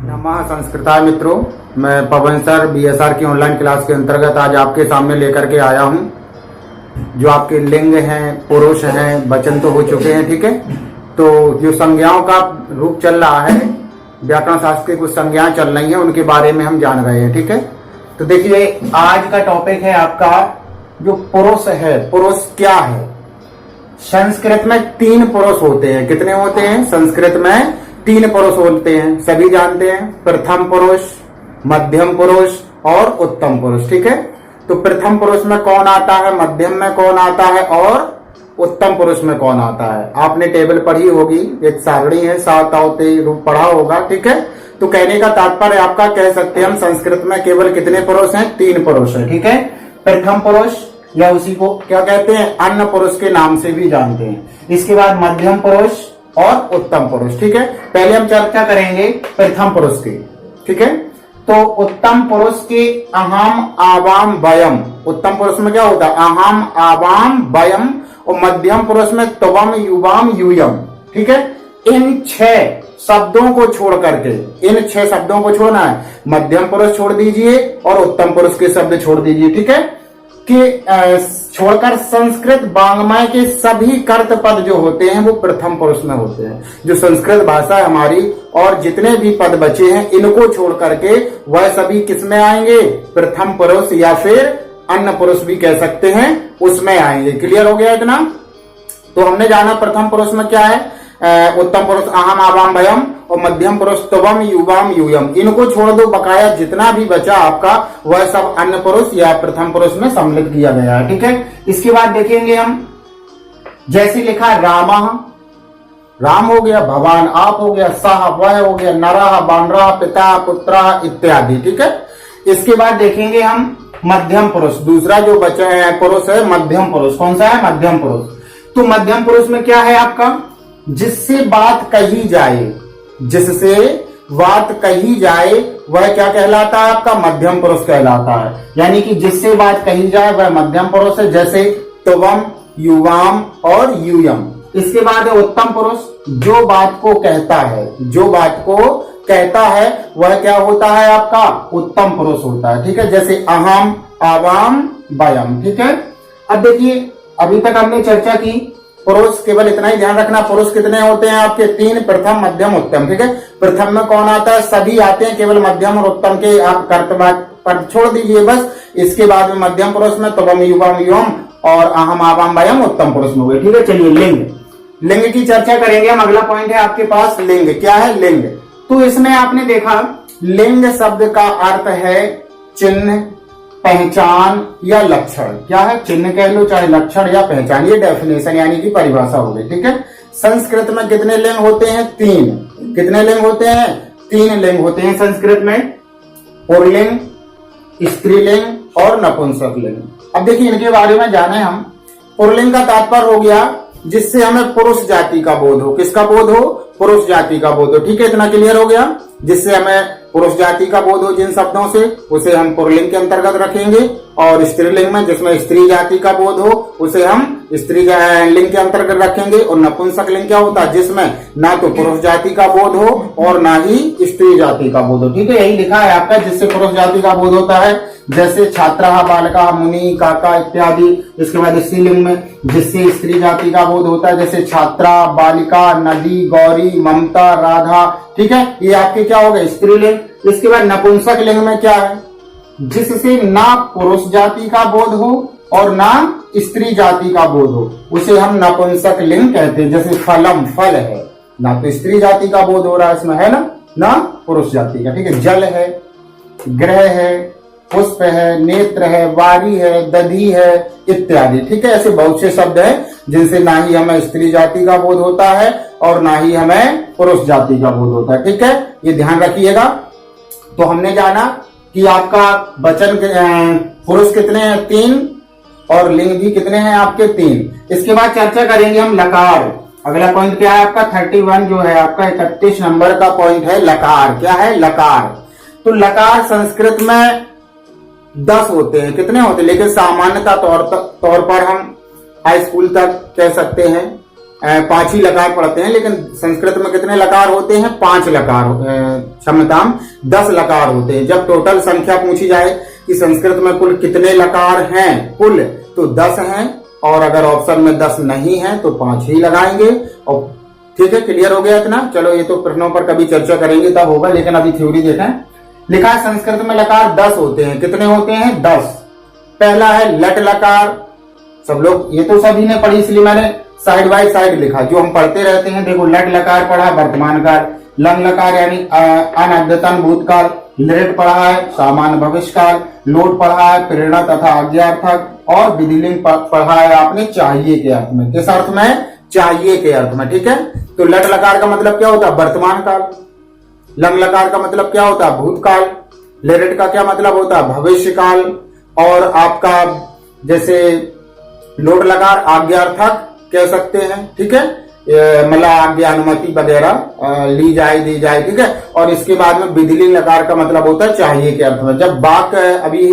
नमः संस्कृताय मित्रों, मैं पवन सर बीएसआर की ऑनलाइन क्लास के अंतर्गत आज आपके सामने लेकर के आया हूं। जो आपके लिंग हैं, पुरुष हैं, वचन तो हो चुके हैं, ठीक है। तो जो संज्ञाओं का रूप चल रहा है, व्याकरण शास्त्र की कुछ संज्ञाएं चल रही हैं, उनके बारे में हम जान रहे हैं, ठीक है। तो देखिए, आज का टॉपिक है आपका जो पुरुष है। पुरुष क्या है? संस्कृत में 3 पुरुष होते हैं। कितने होते हैं? संस्कृत में 3 पुरुष होते हैं, सभी जानते हैं। प्रथम पुरुष, मध्यम पुरुष और उत्तम पुरुष, ठीक है। तो प्रथम पुरुष में कौन आता है, मध्यम में कौन आता है और उत्तम पुरुष में कौन आता है? आपने टेबल पढ़ी होगी, एक सारणी है, सात आवते रूप पढ़ा होगा, ठीक है। तो कहने का तात्पर्य आपका, कह सकते हैं हम संस्कृत में केवल कितने पुरुष हैं? 3 पुरुष है, ठीक है। प्रथम पुरुष या उसी को क्या कहते हैं? अन्न पुरुष के नाम से भी जानते हैं। इसके बाद मध्यम पुरुष और उत्तम पुरुष, ठीक है। पहले हम चर्चा करेंगे प्रथम पुरुष की, ठीक है। तो उत्तम पुरुष के अहम आवाम वयम, उत्तम पुरुष में क्या होता है? अहम आवाम वयम, और मध्यम पुरुष में त्वम युवाम यूयम, ठीक है। इन 6 शब्दों को छोड़ करके, इन 6 शब्दों को छोड़ना है। मध्यम पुरुष छोड़ दीजिए और उत्तम पुरुष के शब्द छोड़ दीजिए, ठीक है। कि छोड़कर संस्कृत वाङ्मय के सभी कर्त पद जो होते हैं वो प्रथम पुरुष में होते हैं। जो संस्कृत भाषा है हमारी, और जितने भी पद बचे हैं इनको छोड़ करके वह सभी किस में आएंगे? प्रथम पुरुष या फिर अन्य पुरुष भी कह सकते हैं, उसमें आएंगे। क्लियर हो गया इतना? तो हमने जाना प्रथम पुरुष में क्या है, उत्तम पुरुष अहम आवाम वयम और मध्यम पुरुष त्वम युवाम यूयम। इनको छोड़ दो, बकाया जितना भी बचा आपका वह सब अन्य पुरुष या प्रथम पुरुष में सम्मिलित किया गया है, ठीक है। इसके बाद देखेंगे हम, जैसे लिखा रामः, राम हो गया, भगवान आप हो गया, सह वह हो गया, नरः बानरः, पिता पुत्रः इत्यादि, ठीक है। इसके बाद देखेंगे हम मध्यम पुरुष, दूसरा जो बचा है पुरुष है मध्यम पुरुष। कौन सा है? मध्यम पुरुष। तो मध्यम पुरुष में क्या है आपका? जिससे बात कही जाए, जिससे बात कही जाए वह क्या कहलाता है आपका? मध्यम पुरुष कहलाता है। यानी कि जिससे बात कही जाए वह मध्यम पुरुष है, जैसे त्वम युवाम और यूयम। इसके बाद है उत्तम पुरुष, जो बात को कहता है, जो बात को कहता है वह क्या होता है आपका? उत्तम पुरुष होता है, ठीक है। जैसे अहम आवाम वयम, ठीक है। अब देखिए, अभी तक हमने चर्चा की पुरुष, केवल इतना ही ध्यान रखना, पुरुष कितने होते हैं आपके? 3, प्रथम मध्यम उत्तम, ठीक है। प्रथम में कौन आता है? सभी आते हैं, केवल मध्यम और उत्तम के आप कर्तव्य पर छोड़ दीजिए बस। इसके बाद में मध्यम पुरुष में त्वम युवाम यूयम और अहम आवाम वयम उत्तम पुरुष में हुए, ठीक है। चलिए लिंग, लिंग की चर्चा करेंगे हम। अगला पॉइंट है आपके पास लिंग। क्या है लिंग? तो इसमें आपने देखा, लिंग शब्द का अर्थ है चिन्ह, पहचान या लक्षण। क्या है? चिन्ह कह लो, चाहे लक्षण या पहचान, ये डेफिनेशन यानी कि परिभाषा हो गई, ठीक है। संस्कृत में कितने लिंग होते हैं? 3। कितने लिंग होते हैं? 3 लिंग होते हैं संस्कृत में, पुल्लिंग, स्त्रीलिंग और नपुंसक लिंग। अब देखिए, इनके बारे में जाने हम। पुल्लिंग का तात्पर्य हो गया जिससे हमें पुरुष जाति का बोध हो। किसका बोध हो? पुरुष जाति का बोध हो, ठीक है। इतना क्लियर हो गया? जिससे हमें पुरुष जाति का बोध हो जिन शब्दों से, उसे हम पुल्लिंग के अंतर्गत रखेंगे। और स्त्रीलिंग में जिसमें स्त्री जाति का बोध हो उसे हम स्त्री लिंग के अंतर्गत रखेंगे। और नपुंसक लिंग क्या होता है? जिसमें ना तो पुरुष जाति का बोध हो और ना ही स्त्री जाति का बोध हो, ठीक है। यही लिखा है आपका, जिससे पुरुष जाति का बोध होता है, जैसे छात्रा, बालका, मुनि, काका इत्यादि। इसके बाद स्त्रीलिंग में जिससे स्त्री जाति का बोध होता है, जैसे छात्रा, बालिका, नदी, गौरी, ममता, राधा, ठीक है। ये आपके क्या हो गए? स्त्रीलिंग। इसके बाद नपुंसक लिंग में क्या है? जिससे ना पुरुष जाति का बोध हो और ना स्त्री जाति का बोध हो, उसे हम नपुंसक लिंग कहते हैं। जैसे फलम, फल है, ना तो स्त्री जाति का बोध हो रहा है इसमें, है ना पुरुष जाति का, ठीक है। जल है, ग्रह है, पुष्प है, नेत्र है, वारी है, दधी है इत्यादि, ठीक है। ऐसे बहुत से शब्द हैं जिनसे ना ही हमें स्त्री जाति का बोध होता है और ना ही हमें पुरुष जाति का बोध होता है, ठीक है। ये ध्यान रखिएगा। तो हमने जाना कि आपका वचन पुरुष कितने हैं? 3, और लिंग भी कितने हैं आपके? 3। इसके बाद चर्चा करेंगे हम लकार। अगला पॉइंट क्या है आपका? 31 जो है आपका 31 नंबर का पॉइंट है लकार। क्या है? लकार। तो लकार संस्कृत में 10 होते हैं। कितने होते हैं? लेकिन सामान्यता तौर पर हम हाई स्कूल तक कह सकते हैं, पांच ही लकार पढ़ते हैं, लेकिन संस्कृत में कितने लकार होते हैं? 5 लकार, क्षमताम 10 लकार होते हैं। जब टोटल संख्या पूछी जाए कि संस्कृत में कुल कितने लकार हैं कुल, तो 10 हैं, और अगर ऑप्शन में 10 नहीं है तो 5 ही लगाएंगे। और ठीक है, क्लियर हो गया इतना? चलो ये तो प्रश्नों पर कभी चर्चा करेंगे तब होगा, लेकिन अभी थ्योरी देखें। लिखा है संस्कृत में लकार 10 होते हैं। कितने होते हैं? 10। पहला है लट लकार, सब लोग ये तो सभी ने पढ़ी, इसलिए मैंने साइड बाय साइड लिखा, जो हम पढ़ते रहते हैं। देखो, लट लकार पढ़ा वर्तमान काल, लंग लकार यानी अनद्यतन भूतकाल, लृट पढ़ा है सामान्य भविष्य काल, लोट पढ़ा है प्रेरणा तथा आज्ञार्थक, और विधिलिंग पढ़ा है आपने चाहिए के अर्थ में। किस अर्थ में? चाहिए के अर्थ में। ठीक है, तो लट लकार का मतलब क्या होता है? वर्तमान काल। लंग लकार का मतलब क्या होता है? भूतकाल। लृट का क्या मतलब होता है? भविष्य काल। और आपका जैसे लोट लकार आज्ञार्थक कह सकते हैं। ठीक है, मतलब आज्ञा अनुमति वगैरह ली जाए दी जाए। ठीक है, और इसके बाद में विधिलिंग लकार का मतलब होता है चाहिए के अर्थ में। जब वाक्य अभी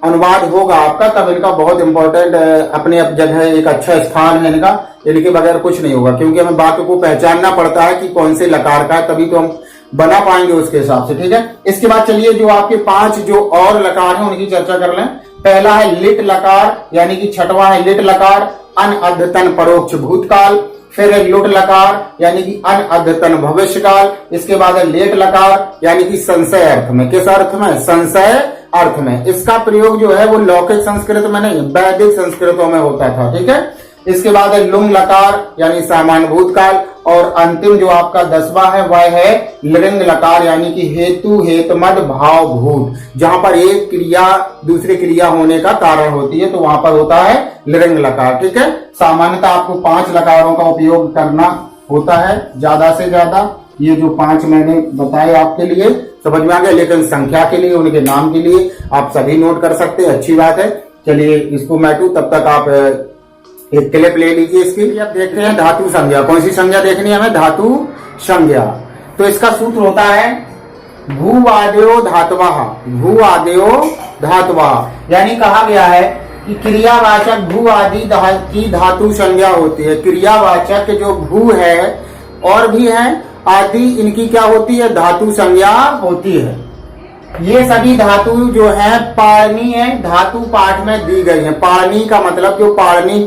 अनुवाद होगा आपका, तब इनका बहुत इंपॉर्टेंट अपने जगह एक अच्छा स्थान है इनका, इनके बगैर कुछ नहीं होगा, क्योंकि हमें वाक्य को पहचानना पड़ता है कि कौन से लकार का है, तभी तो हम बना पाएंगे उसके हिसाब से। ठीक है, इसके बाद चलिए जो आपके 5 जो और लकार हैं उनकी चर्चा कर लें। पहला है लिट लकार, यानी कि छठवां है लिट लकार, अन अद्यतन परोक्ष भूतकाल। फिर है लुट लकार, यानी कि अन अद्यतन भविष्य काल। इसके बाद है लेट लकार, यानी कि संशय अर्थ में। किस अर्थ में? संशय अर्थ में। इसका प्रयोग जो है वो लौकिक संस्कृत में नहीं, वैदिक संस्कृतों में होता था। ठीक है, इसके बाद है लुंग लकार, यानी सामान्य भूतकाल। और अंतिम जो आपका 10वां है वह है लिंग लकार, यानी कि हेतु हेतुमद भाव भूत, जहां पर एक क्रिया दूसरी क्रिया होने का कारण होती है, तो वहां पर होता है लिंग लकार। ठीक है, सामान्यतः आपको 5 लकारों का उपयोग करना होता है ज्यादा से ज्यादा। ये जो 5 मैंने बताए आपके लिए समझ में आ गया, लेकिन संख्या के लिए, उनके नाम के लिए आप सभी नोट कर सकते हैं, अच्छी बात है। चलिए इसको मैटू, तब तक आप एक क्लिप ले लीजिए इसके लिए। आप देखते हैं धातु संज्ञा, कौन सी संज्ञा देखनी है हमें? धातु संज्ञा। तो इसका सूत्र होता है भू-आदयो धातवः, भू-आदयो धातवः, यानी कहा गया है कि क्रियावाचक भू आदि की धातु संज्ञा होती है। क्रियावाचक जो भू है और भी है आदि, इनकी क्या होती है? धातु संज्ञा होती है। ये सभी धातु जो है पाणिनीय धातु पाठ में दी गई है। पाणिनी का मतलब जो पाणिनी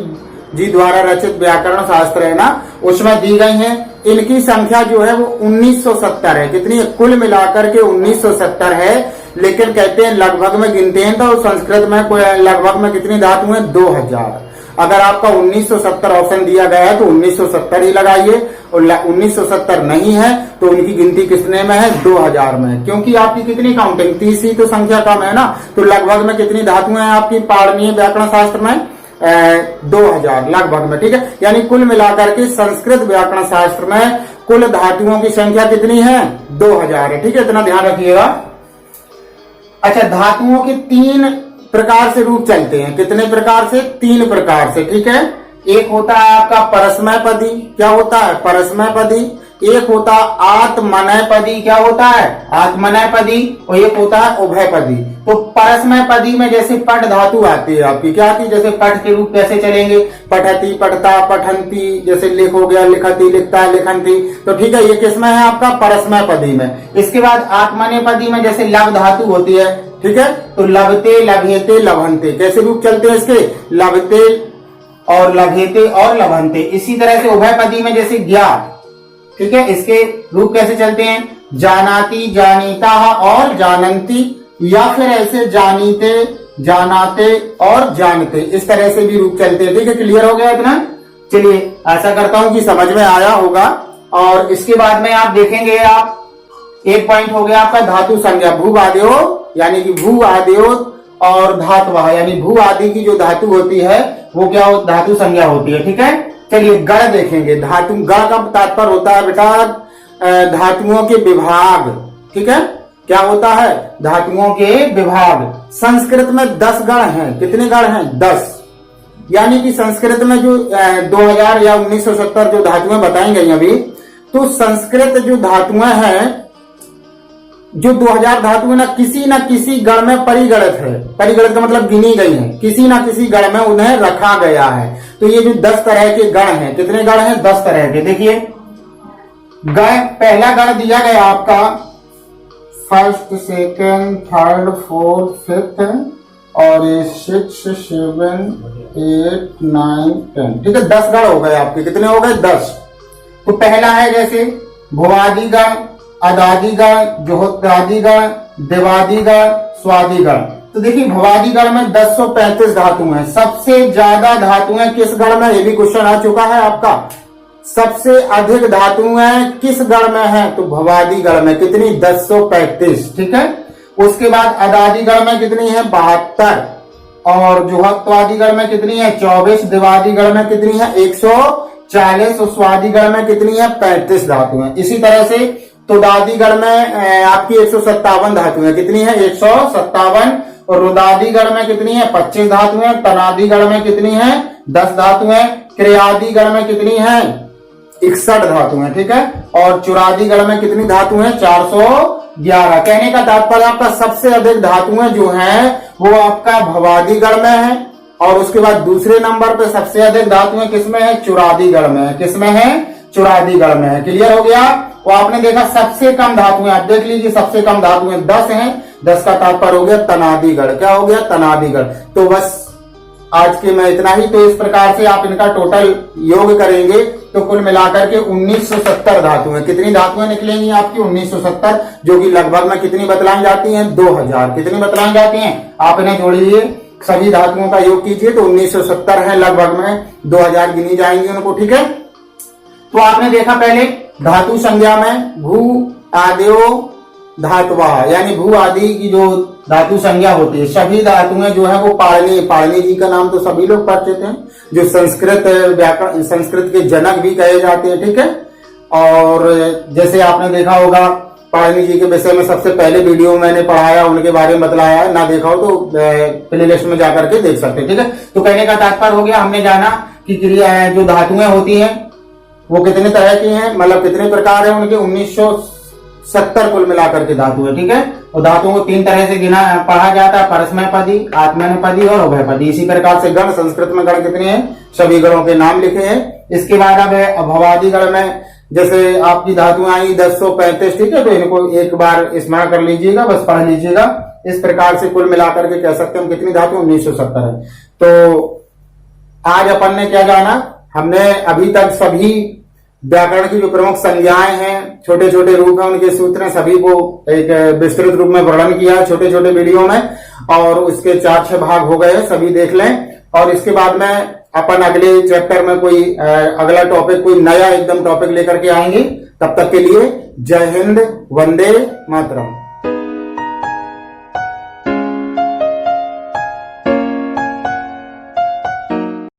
जी द्वारा रचित व्याकरण शास्त्र है ना, उसमें दी गई है। इनकी संख्या जो है वो 1970 है। कितनी है? कुल मिलाकर के 1970 है, लेकिन कहते हैं लगभग में गिनते हैं तो संस्कृत में कोई लगभग में कितनी धातु है? 2000। अगर आपका 1970 ऑप्शन दिया गया है तो 1970 ही लगाइए, और 1970 नहीं है तो उनकी गिनती कितने में है? 2000 में। क्योंकि आपकी कितनी काउंटिंग? 30 ही तो संख्या कम है ना, तो लगभग में कितनी धातुएं हैं आपकी पाणिनीय व्याकरण शास्त्र में? 2000 लगभग में। ठीक है, यानी कुल मिलाकर के संस्कृत व्याकरण शास्त्र में कुल धातुओं की संख्या कितनी है? 2000 है। ठीक है, इतना ध्यान रखिएगा। अच्छा, धातुओं के 3 प्रकार से रूप चलते हैं। कितने प्रकार से? 3 प्रकार से। ठीक है, एक होता है आपका परस्मय पदी। क्या होता है? परस्मय पदी। एक होता आत्मनय पदी। क्या होता है? आत्मनय पदी। और एक होता है उभय पदी। तो परस्मय पदी में जैसे पट धातु आती है आपकी, क्या आती है? जैसे पट के रूप कैसे चलेंगे? पठती, पठता, पठंती, जैसे लिख हो गया, लिखती, लिखता, लिखंती। तो ठीक है, ये किसमें है आपका? परस्मय पदी में। इसके बाद आत्मनेय पदी में जैसे लव धातु होती है। ठीक है, तो लभते, लभेते, लभंते, कैसे रूप चलते हैं इसके? लभते और लभेते और लभंते। इसी तरह से उभय पदी में जैसे ज्ञात, ठीक है, इसके रूप कैसे चलते हैं? जानाति, जानीता और जानंती, या फिर ऐसे जानीते, जानाते और जानते, इस तरह से भी रूप चलते हैं। ठीक है, क्लियर हो गया इतना? चलिए, आशा करता हूं कि समझ में आया होगा। और इसके बाद में आप देखेंगे, आप एक पॉइंट हो गया आपका धातु संज्ञा। भू आदयो, यानी कि भू आदयो और धातुवा, यानी भू आदि की जो धातु होती है वो क्या धातु संज्ञा होती है। ठीक है, चलिए गण देखेंगे। धातु, गण का तात्पर्य होता है बेटा धातुओं के विभाग। ठीक है, क्या होता है? धातुओं के विभाग। संस्कृत में 10 गण हैं। कितने गण हैं? 10। यानी कि संस्कृत में जो 2000 या 1970 जो धातुएं बताई गई अभी, तो संस्कृत जो धातुएं हैं जो 2000 धातु है ना किसी गण में परिगणित है। परिगणित का मतलब गिनी गई है, किसी ना किसी गण में उन्हें रखा गया है। तो ये जो 10 तरह के गण हैं, कितने गण हैं? 10 तरह के। देखिए गण, पहला गण दिया गया आपका first, second, third, fourth, fifth और ये 6, 7, 8, 9, 10। ठीक है, 10 गण हो गए आपके। कितने हो गए? 10। तो पहला है जैसे भुवादि गण, अदादि गण, जोहोत्रादि गण, देवादि गण, स्वादि गण। तो देखिए भवादि गण में 1035 धातु हैं। सबसे ज्यादा धातुएं किस गण में? ये भी क्वेश्चन आ चुका है आपका। सबसे अधिक धातुएं किस गण में है? तो भवादि गण में। कितनी? 1035। ठीक है। उसके बाद अदादि गण में कितनी है? 72। और जोहत्वादि गण में कितनी है? 24। देवादि गण में कितनी है? 140। और स्वादि गण में कितनी है? 35 धातुएं। इसी तरह से तुदादि गण में आपकी 157 धातुएं। कितनी है? 157। और रुदादि गण में कितनी है? 25 धातुएं। तनादि गण में कितनी है? 10 धातुएं। क्रियादि गण में कितनी है? 61 धातुएं। ठीक है। और चुरादि गण में कितनी धातु है? 411। कहने का तात्पर्य आपका सबसे अधिक धातुएं जो हैं वो आपका भवादि गण में है। और उसके बाद दूसरे नंबर पे सबसे अधिक धातुएं किसमें है? चुरादि गण में है। किसमें है? चुरादि गण में है। क्लियर हो गया? वो आपने देखा सबसे कम धातुएं, आप देख लीजिए सबसे कम धातुएं 10 हैं। 10 का तात्पर्य हो गया तनादि गण। क्या हो गया? तनादि गण। तो बस आज के में इतना ही। तो इस प्रकार से आप इनका टोटल योग करेंगे तो कुल मिलाकर के 1970 धातुएं। कितनी धातुएं निकलेंगी आपकी? 1970, जो कि लगभग में कितनी बतलाई जाती हैं? 2000। कितनी बतलाई जाती हैं? आप इन्हें जोड़िए, सभी धातुओं का योग कीजिए तो 1970 है, लगभग में 2000 गिनी जाएंगी उनको। ठीक है। तो आपने देखा पहले धातु संज्ञा में भू आदियो धातुवा, यानी भू आदि की जो धातु संज्ञा होती है, सभी धातुएं जो है वो पाणिनि जी का नाम तो सभी लोग परिचित हैं, जो संस्कृत व्याकरण, संस्कृत के जनक भी कहे जाते हैं। ठीक है। और जैसे आपने देखा होगा पाणिनि जी के विषय में सबसे पहले वीडियो मैंने पढ़ाया, उनके बारे में बतलाया है। ना देखा हो तो प्ले लिस्ट में जाकर के देख सकते हैं। ठीक है। तो कहने का तात्पर्य हो गया, हमने जाना कि क्रिया जो धातुएं होती हैं वो कितने तरह की हैं, मतलब कितने प्रकार हैं उनके। 1970 कुल मिलाकर के धातु है। ठीक है। और धातुओं को 3 तरह से गिना पढ़ा जाता है, परस्मैपदी, आत्मनेपदी और उभयपदी। इसी प्रकार से गण, संस्कृत में गण कितने हैं, सभी गणों के नाम लिखे हैं। इसके बाद अब भवादि गण में जैसे आपकी धातुएं आई 1035। ठीक है। तो इनको एक बार स्मरण कर लीजिएगा, बस पढ़ लीजिएगा। इस प्रकार से कुल मिलाकर के कह सकते हैं हम कितनी धातु 1970 है। तो आज अपन ने क्या जाना, हमने अभी तक सभी व्याकरण की जो प्रमुख संज्ञाएं हैं, छोटे छोटे रूप हैं, उनके सूत्र सभी को एक विस्तृत रूप में वर्णन किया है छोटे छोटे वीडियो में। और उसके 4-6 भाग हो गए, सभी देख लें। और इसके बाद में अपन अगले चैप्टर में कोई अगला टॉपिक, कोई नया एकदम टॉपिक लेकर के आएंगे। तब तक के लिए जय हिंद, वंदे मातरम।